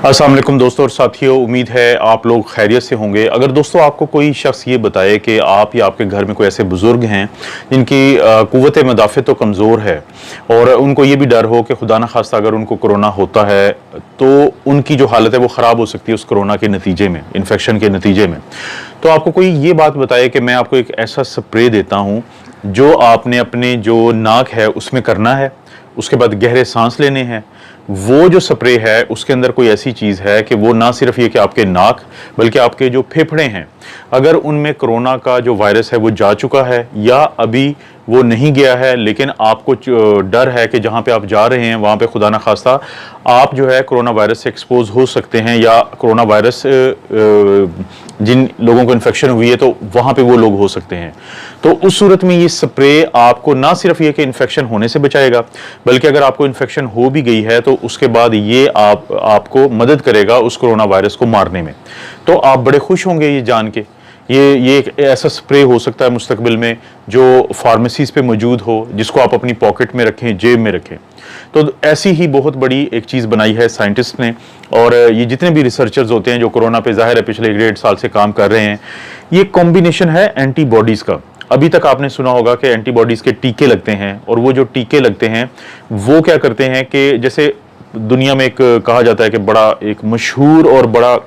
अस्सलाम वालेकुम दोस्तों और साथियों, उम्मीद है आप लोग खैरियत से होंगे। अगर दोस्तों आपको कोई शख्स ये बताए कि आप या आपके घर में कोई ऐसे बुज़ुर्ग हैं जिनकी क़ुव्वत मदाफ़त तो कमज़ोर है और उनको ये भी डर हो कि खुदा न खास्ता अगर उनको कोरोना होता है तो उनकी जो हालत है वो ख़राब हो सकती है उस कोरोना के नतीजे में, इन्फेक्शन के नतीजे में, तो आपको कोई ये बात बताए कि मैं आपको एक ऐसा स्प्रे देता हूँ जो आपने अपने जो नाक है उसमें करना है, उसके बाद गहरे सांस लेने हैं। वो जो स्प्रे है उसके अंदर कोई ऐसी चीज़ है कि वो ना सिर्फ ये कि आपके नाक बल्कि आपके जो फेफड़े हैं, अगर उनमें कोरोना का जो वायरस है वो जा चुका है या अभी वो नहीं गया है लेकिन आपको डर है कि जहाँ पे आप जा रहे हैं वहाँ पे खुदा न खास्ता आप जो है कोरोना वायरस से एक्सपोज हो सकते हैं या कोरोना वायरस जिन लोगों को इन्फेक्शन हुई है तो वहाँ पे वो लोग हो सकते हैं, तो उस सूरत में ये स्प्रे आपको ना सिर्फ ये कि इन्फेक्शन होने से बचाएगा बल्कि अगर आपको इन्फेक्शन हो भी गई है तो उसके बाद ये आपको मदद करेगा उस कोरोना वायरस को मारने में। तो आप बड़े खुश होंगे ये जान के। ये एक ऐसा स्प्रे हो सकता है मुस्तकबिल में जो फार्मेसीज पे मौजूद हो, जिसको आप अपनी पॉकेट में रखें, जेब में रखें। तो ऐसी ही बहुत बड़ी एक चीज़ बनाई है साइंटिस्ट ने, और ये जितने भी रिसर्चर्स होते हैं जो कोरोना पे ज़ाहिर है पिछले 1.5 साल से काम कर रहे हैं, ये कॉम्बिनेशन है एंटीबॉडीज़ का। अभी तक आपने सुना होगा कि एंटीबॉडीज़ के टीके लगते हैं, और वो जो टीके लगते हैं वो क्या करते हैं कि जैसे दुनिया में एक कहा जाता है कि बड़ा एक मशहूर और बड़ा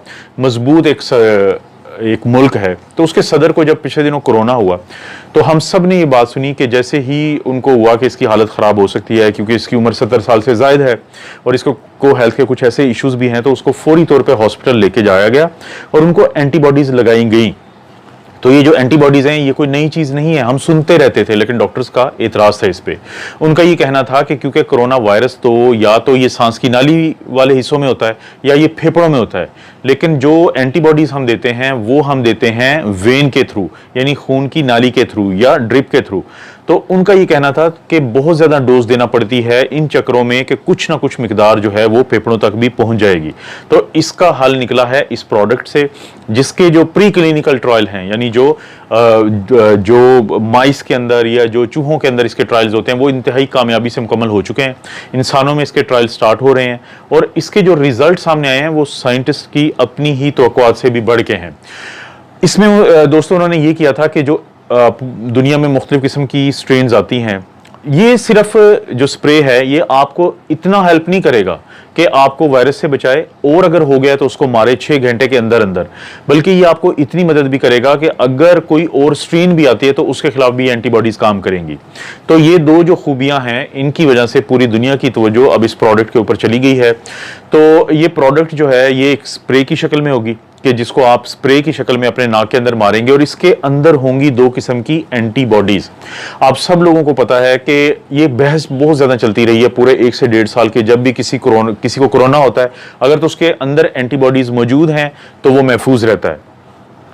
मजबूत एक मुल्क है, तो उसके सदर को जब पिछले दिनों कोरोना हुआ तो हम सब ने ये बात सुनी कि जैसे ही उनको हुआ कि इसकी हालत ख़राब हो सकती है क्योंकि इसकी उम्र 70 साल से ज़ायद है और इसको हेल्थ के कुछ ऐसे इश्यूज़ भी हैं, तो उसको फौरी तौर पे हॉस्पिटल लेके जाया गया और उनको एंटीबॉडीज़ लगाई गई। तो ये जो एंटीबॉडीज़ हैं ये कोई नई चीज़ नहीं है, हम सुनते रहते थे, लेकिन डॉक्टर्स का एतराज़ था इस पे। उनका ये कहना था कि क्योंकि कोरोना वायरस तो या तो ये सांस की नाली वाले हिस्सों में होता है या ये फेफड़ों में होता है, लेकिन जो एंटीबॉडीज़ हम देते हैं वो हम देते हैं वेन के थ्रू, यानी खून की नाली के थ्रू या ड्रिप के थ्रू। तो उनका ये कहना था कि बहुत ज़्यादा डोज देना पड़ती है इन चक्रों में कि कुछ ना कुछ मिकदार जो है वो फेफड़ों तक भी पहुंच जाएगी। तो इसका हल निकला है इस प्रोडक्ट से, जिसके जो प्री क्लिनिकल ट्रायल हैं, यानी जो माइस के अंदर या जो चूहों के अंदर इसके ट्रायल्स होते हैं वो इंतहाई कामयाबी से मुकम्मल हो चुके हैं। इंसानों में इसके ट्रायल स्टार्ट हो रहे हैं और इसके जो रिजल्ट सामने आए हैं वो साइंटिस्ट की अपनी ही तवक्कुआत से भी बढ़ के हैं। इसमें दोस्तों उन्होंने ये किया था कि जो दुनिया में मुख्तलिफ किस्म की स्ट्रेन्स आती हैं, ये सिर्फ जो स्प्रे है ये आपको इतना हेल्प नहीं करेगा कि आपको वायरस से बचाए और अगर हो गया तो उसको मारे 6 घंटे के अंदर अंदर, बल्कि ये आपको इतनी मदद भी करेगा कि अगर कोई और स्ट्रेन भी आती है तो उसके खिलाफ भी एंटीबॉडीज काम करेंगी। तो ये दो जो खूबियां हैं इनकी वजह से पूरी दुनिया की तवज्जो अब इस प्रोडक्ट के ऊपर चली गई है। तो ये प्रोडक्ट जो है ये एक स्प्रे की शक्ल में होगी कि जिसको आप स्प्रे की शक्ल में अपने नाक के अंदर मारेंगे और इसके अंदर होंगी 2 किस्म की एंटीबॉडीज। आप सब लोगों को पता है कि ये बहस बहुत ज्यादा चलती रही है पूरे 1 से 1.5 साल के, जब भी किसी को कोरोना होता है अगर तो उसके अंदर एंटीबॉडीज मौजूद हैं तो वो महफूज रहता है,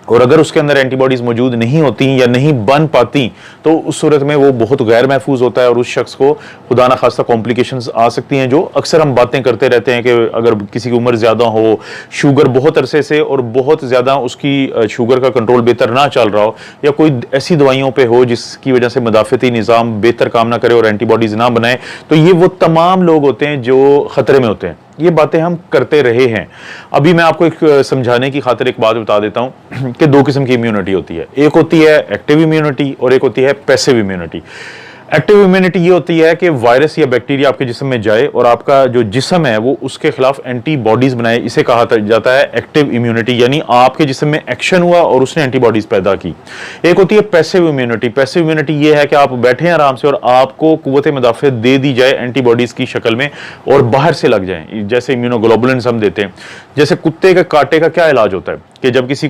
और अगर उसके अंदर एंटीबॉडीज मौजूद नहीं होती या नहीं बन पाती तो उस सूरत में वो बहुत गैर महफूज होता है और उस शख्स को खुदा ना खास्ता कॉम्प्लिकेशंस आ सकती हैं, जो अक्सर हम बातें करते रहते हैं कि अगर किसी की उम्र ज़्यादा हो, शुगर बहुत अरसे से और बहुत ज़्यादा उसकी शुगर का कंट्रोल बेहतर ना चल रहा हो, या कोई ऐसी दवाइयों पर हो जिसकी वजह से मदाफ़ती निज़ाम बेहतर काम ना करे और एंटीबॉडीज़ ना बनाए, तो ये वो तमाम लोग होते हैं जो ख़तरे में होते हैं। ये बातें हम करते रहे हैं। अभी मैं आपको एक समझाने की खातिर एक बात बता देता हूं कि 2 किस्म की इम्यूनिटी होती है, एक होती है एक्टिव इम्यूनिटी और एक होती है पैसिव इम्यूनिटी। एक्टिव इम्यूनिटी ये होती है कि वायरस या बैक्टीरिया आपके जिस्म में जाए और आपका जो जिस्म है वो उसके खिलाफ एंटीबॉडीज बनाए, इसे कहा जाता है एक्टिव इम्यूनिटी, यानी आपके जिस्म में एक्शन हुआ और उसने एंटीबॉडीज पैदा की। एक होती है पैसिव इम्यूनिटी। पैसिव इम्यूनिटी ये है कि आप बैठे हैं आराम से और आपको कुव्वत मदाफ़त दे दी जाए एंटीबॉडीज की शक्ल में और बाहर से लग जाए, जैसे इम्यूनोग्लोबुलिन्स हम देते हैं। जैसे कुत्ते के कांटे का क्या इलाज होता है कि जब किसी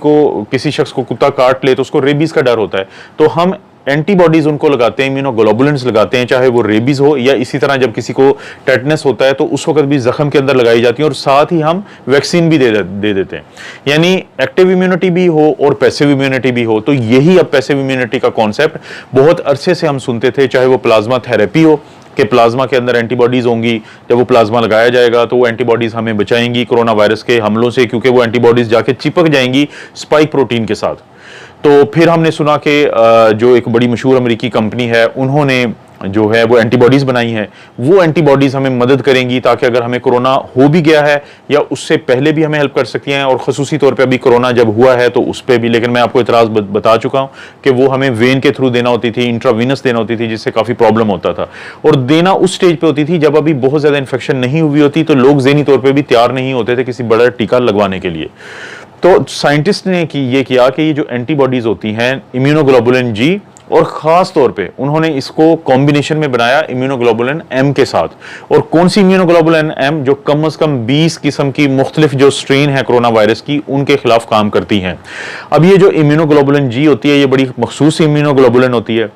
शख्स को कुत्ता काट ले तो उसको रेबीज का डर होता है, तो हम एंटीबॉडीज उनको लगाते हैं, इम्यूनोग्लोबुलिन्स लगाते हैं, चाहे वो रेबीज हो या इसी तरह जब किसी को टेटनस होता है तो उस वक्त भी जख्म के अंदर लगाई जाती है, और साथ ही हम वैक्सीन भी दे देते हैं। यानी एक्टिव इम्यूनिटी भी हो और पैसिव इम्यूनिटी भी हो। तो यही अब पैसिव इम्यूनिटी का कॉन्सेप्ट बहुत अरसे से हम सुनते थे, चाहे वो प्लाज्मा थेरेपी हो कि प्लाज्मा के अंदर एंटीबॉडीज होंगी, जब वो प्लाज्मा लगाया जाएगा तो वो एंटीबॉडीज हमें बचाएंगी कोरोना वायरस के हमलों से, क्योंकि वो एंटीबॉडीज जाके चिपक जाएंगी स्पाइक प्रोटीन के साथ। तो फिर हमने सुना कि जो एक बड़ी मशहूर अमेरिकी कंपनी है उन्होंने जो है वो एंटीबॉडीज़ बनाई हैं, वो एंटीबॉडीज़ हमें मदद करेंगी ताकि अगर हमें कोरोना हो भी गया है या उससे पहले भी हमें हेल्प कर सकती हैं। और ख़ुसूसी तौर पे अभी कोरोना जब हुआ है तो उस पर भी, लेकिन मैं आपको इतराज़ बता चुका हूँ कि वो हमें वेन के थ्रू देना होती थी, इंट्रावीनस देना होती थी, जिससे काफ़ी प्रॉब्लम होता था। और देना उस स्टेज पर होती थी जब अभी बहुत ज़्यादा इन्फेक्शन नहीं हुई होती, तो लोग ज़हनी तौर पर भी तैयार नहीं होते थे किसी बड़ा टीका लगवाने के लिए। तो साइंटिस्ट ने ये किया कि ये जो एंटीबॉडीज़ होती हैं इम्यूनोग्लोबुलिन जी, और ख़ास तौर पे उन्होंने इसको कॉम्बिनेशन में बनाया इम्यूनोग्लोबुलिन एम के साथ। और कौन सी इम्यूनोग्लोबुलिन एम? जो कम से कम 20 किस्म की मुख्तलिफ जो स्ट्रेन है कोरोना वायरस की, उनके खिलाफ काम करती हैं। अब ये जो इम्यूनोग्लोबुलिन जी होती है, ये बड़ी मखसूस इम्यूनोग्लोबुलिन होती है।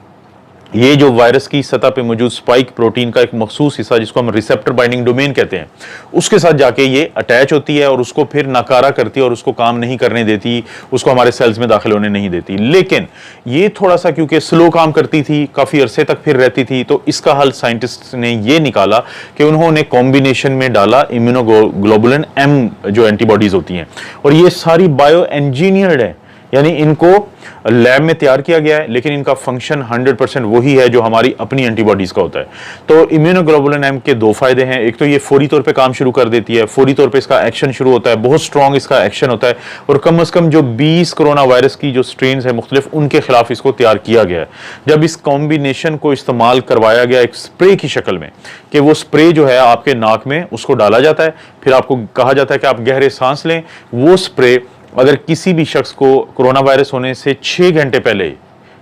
ये जो वायरस की सतह पे मौजूद स्पाइक प्रोटीन का एक मखसूस हिस्सा, जिसको हम रिसेप्टर बाइंडिंग डोमेन कहते हैं, उसके साथ जाके ये अटैच होती है और उसको फिर नाकारा करती है और उसको काम नहीं करने देती, उसको हमारे सेल्स में दाखिल होने नहीं देती। लेकिन ये थोड़ा सा क्योंकि स्लो काम करती थी, काफ़ी अरसे तक फिर रहती थी, तो इसका हल साइंटिस्ट ने ये निकाला कि उन्होंने कॉम्बिनेशन में डाला इम्यूनोग्लोबुलिन एम जो एंटीबॉडीज़ होती हैं। और ये सारी बायो इंजीनियर्ड है, यानी इनको लैब में तैयार किया गया है, लेकिन इनका फंक्शन 100% वही है जो हमारी अपनी एंटीबॉडीज का होता है। तो इम्यूनोग्लोबुलिन एम के दो फायदे हैं। एक तो ये फौरी तौर पे काम शुरू कर देती है, फौरी तौर पे इसका एक्शन शुरू होता है, बहुत स्ट्रॉन्ग इसका एक्शन होता है। और कम से कम जो 20 कोरोना वायरस की जो स्ट्रेन है मुख्तलिफ, उनके खिलाफ इसको तैयार किया गया है। जब इस कॉम्बिनेशन को इस्तेमाल करवाया गया एक स्प्रे की शक्ल में, कि वो स्प्रे जो है आपके नाक में उसको डाला जाता है, फिर आपको कहा जाता है कि आप गहरे सांस लें। वो स्प्रे अगर किसी भी शख्स को कोरोना वायरस होने से 6 घंटे पहले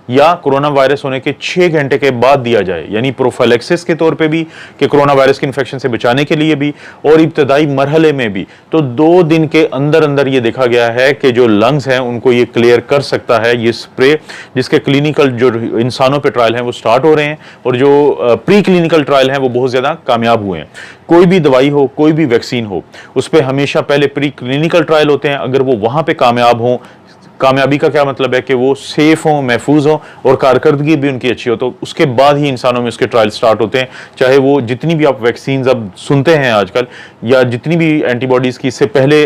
या कोरोना वायरस होने के 6 घंटे के बाद दिया जाए, यानी प्रोफाइलैक्सिस के तौर पे भी कि कोरोना वायरस की इन्फेक्शन से बचाने के लिए भी, और इब्तदाई मरहले में भी, तो 2 दिन के अंदर अंदर ये देखा गया है कि जो लंग्स हैं उनको ये क्लियर कर सकता है ये स्प्रे, जिसके क्लिनिकल जो इंसानों पे ट्रायल हैं वो स्टार्ट हो रहे हैं, और जो प्री क्लिनिकल ट्रायल हैं वो बहुत ज़्यादा कामयाब हुए हैं। कोई भी दवाई हो, कोई भी वैक्सीन हो, उस पर हमेशा पहले प्री क्लिनिकल ट्रायल होते हैं। अगर वो वहाँ पे कामयाब हों, कामयाबी का क्या मतलब है कि वो सेफ हों, महफूज हों और कारकर्दगी भी उनकी अच्छी हो, तो उसके बाद ही इंसानों में उसके ट्रायल स्टार्ट होते हैं। चाहे वो जितनी भी आप वैक्सीन अब सुनते हैं आजकल, या जितनी भी एंटीबॉडीज़ की इससे पहले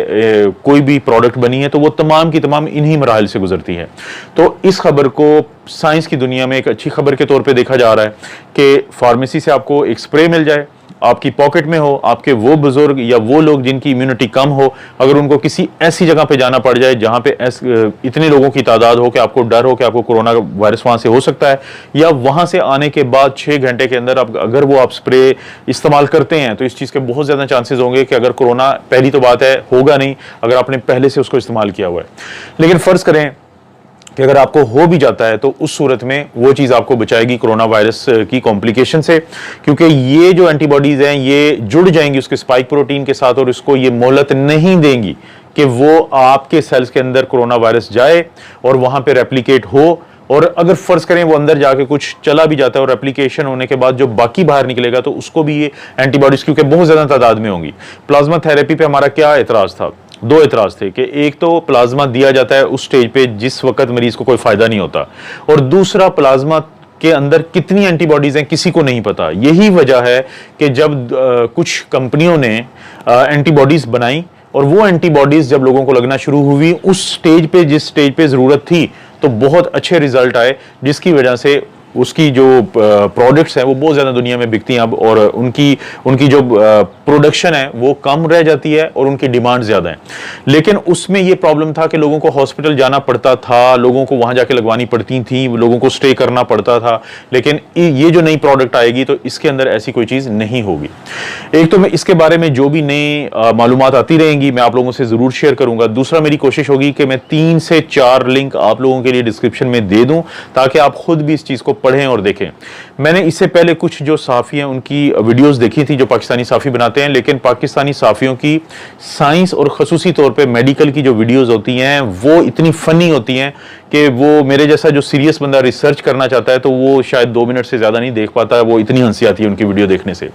कोई भी प्रोडक्ट बनी है, तो वो तमाम की तमाम इन्हीं मराहल से गुजरती हैं। तो इस खबर को साइंस की दुनिया में एक अच्छी खबर के तौर पर देखा जा रहा है कि फार्मेसी से आपको एक स्प्रे मिल जाए, आपकी पॉकेट में हो, आपके वो बुजुर्ग या वो लोग जिनकी इम्यूनिटी कम हो, अगर उनको किसी ऐसी जगह पे जाना पड़ जाए जहां पे इतने लोगों की तादाद हो कि आपको डर हो कि आपको कोरोना वायरस वहां से हो सकता है, या वहां से आने के बाद 6 घंटे के अंदर अगर वो आप स्प्रे इस्तेमाल करते हैं, तो इस चीज़ के बहुत ज़्यादा चांसेस होंगे कि अगर कोरोना, पहली तो बात है होगा नहीं अगर आपने पहले से उसको इस्तेमाल किया हुआ है, लेकिन फ़र्ज़ करें कि अगर आपको हो भी जाता है तो उस सूरत में वो चीज़ आपको बचाएगी कोरोना वायरस की कॉम्प्लिकेशन से, क्योंकि ये जो एंटीबॉडीज़ हैं ये जुड़ जाएंगी उसके स्पाइक प्रोटीन के साथ और इसको ये मोहलत नहीं देंगी कि वो आपके सेल्स के अंदर कोरोना वायरस जाए और वहाँ पे रेप्लिकेट हो। और अगर फ़र्ज़ करें वो अंदर जाके कुछ चला भी जाता है और रेप्लिकेशन होने के बाद जो बाकी बाहर निकलेगा, तो उसको भी ये एंटीबॉडीज़, क्योंकि बहुत ज़्यादा तादाद में होंगी। प्लाज्मा थेरेपी पे हमारा क्या एतराज़ था? 2 एतराज़ थे कि एक तो प्लाज्मा दिया जाता है उस स्टेज पे जिस वक्त मरीज को कोई फ़ायदा नहीं होता, और दूसरा प्लाज्मा के अंदर कितनी एंटीबॉडीज़ हैं किसी को नहीं पता। यही वजह है कि जब कुछ कंपनियों ने एंटीबॉडीज़ बनाई और वो एंटीबॉडीज़ जब लोगों को लगना शुरू हुई उस स्टेज पे, जिस स्टेज पे ज़रूरत थी, तो बहुत अच्छे रिजल्ट आए, जिसकी वजह से उसकी जो प्रोडक्ट्स हैं वो बहुत ज़्यादा दुनिया में बिकती हैं अब, और उनकी जो प्रोडक्शन है वो कम रह जाती है और उनकी डिमांड ज़्यादा है। लेकिन उसमें ये प्रॉब्लम था कि लोगों को हॉस्पिटल जाना पड़ता था, लोगों को वहाँ जाके लगवानी पड़ती थी, लोगों को स्टे करना पड़ता था। लेकिन ये जो नई प्रोडक्ट आएगी तो इसके अंदर ऐसी कोई चीज़ नहीं होगी। एक तो मैं इसके बारे में जो भी नई मालूमात आती रहेंगी मैं आप लोगों से ज़रूर शेयर करूँगा। दूसरा, मेरी कोशिश होगी कि मैं 3 से 4 लिंक आप लोगों के लिए डिस्क्रिप्शन में दे दूँ ताकि आप खुद भी इस चीज़ को पढ़ें और देखें। मैंने इससे पहले कुछ जो साफ़ी हैं उनकी वीडियोस देखी थी जो पाकिस्तानी साफ़ी बनाते हैं, लेकिन पाकिस्तानी साफ़ियों की साइंस और ख़ुसूसी तौर पे मेडिकल की जो वीडियोस होती हैं वो इतनी फ़नी होती हैं कि वो मेरे जैसा जो सीरियस बंदा रिसर्च करना चाहता है तो वो शायद 2 मिनट से ज़्यादा नहीं देख पाता है, वो इतनी हंसी आती है उनकी वीडियो देखने से।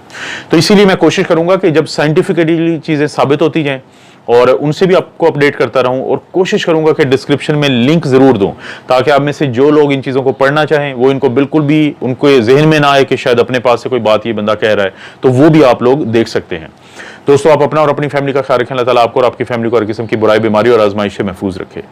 तो इसीलिए मैं कोशिश करूँगा कि जब साइंटिफिकली चीज़ें साबित होती जाएँ और उनसे भी आपको अपडेट करता रहूं, और कोशिश करूंगा कि डिस्क्रिप्शन में लिंक जरूर दूं ताकि आप में से जो लोग इन चीज़ों को पढ़ना चाहें वो इनको बिल्कुल भी उनको जहन में ना आए कि शायद अपने पास से कोई बात ये बंदा कह रहा है, तो वो भी आप लोग देख सकते हैं। दोस्तों, आप अपना और अपनी फैमिली का ख्याल रखें। अल्लाह ताला आपको और आपकी फैमिली को हर किस्म की बुराई, बीमारी और आजमाइश से महफूज रखे।